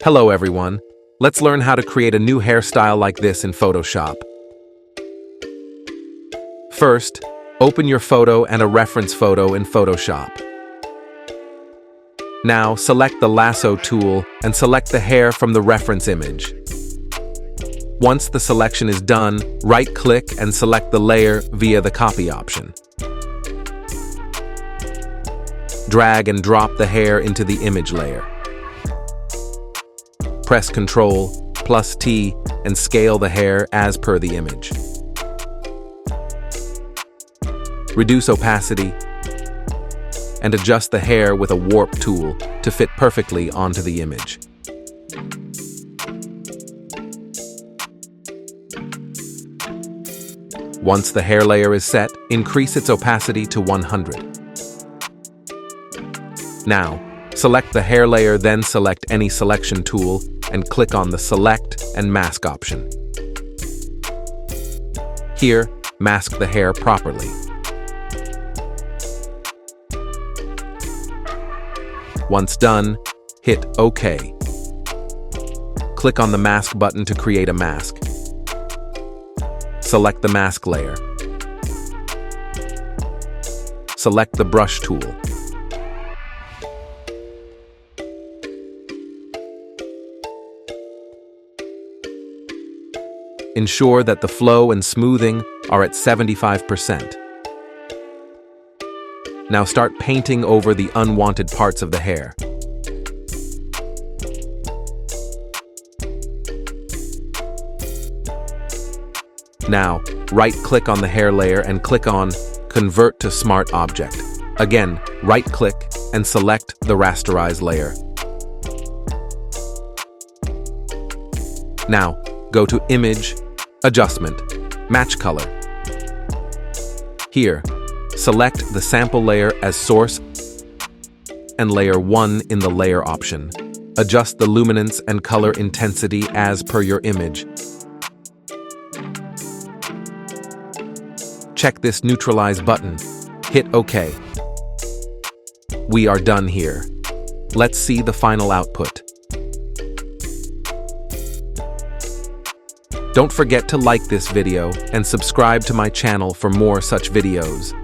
Hello everyone, let's learn how to create a new hairstyle like this in Photoshop. First, open your photo and a reference photo in Photoshop. Now, select the lasso tool and select the hair from the reference image. Once the selection is done, right-click and select the layer via the copy option. Drag and drop the hair into the image layer. Press Ctrl+T and scale the hair as per the image. Reduce opacity and adjust the hair with a warp tool to fit perfectly onto the image. Once the hair layer is set, increase its opacity to 100. Now, select the hair layer, then select any selection tool and click on the Select and Mask option. Here, mask the hair properly. Once done, hit OK. Click on the Mask button to create a mask. Select the mask layer. Select the brush tool. Ensure that the flow and smoothing are at 75%. Now start painting over the unwanted parts of the hair. Now, right-click on the hair layer and click on Convert to Smart Object. Again, right-click and select the rasterize layer. Now, go to Image, Adjustment, Match Color. Here, select the sample layer as source and layer 1 in the layer option. Adjust the luminance and color intensity as per your image. Check this neutralize button. Hit OK. We are done here. Let's see the final output. Don't forget to like this video and subscribe to my channel for more such videos.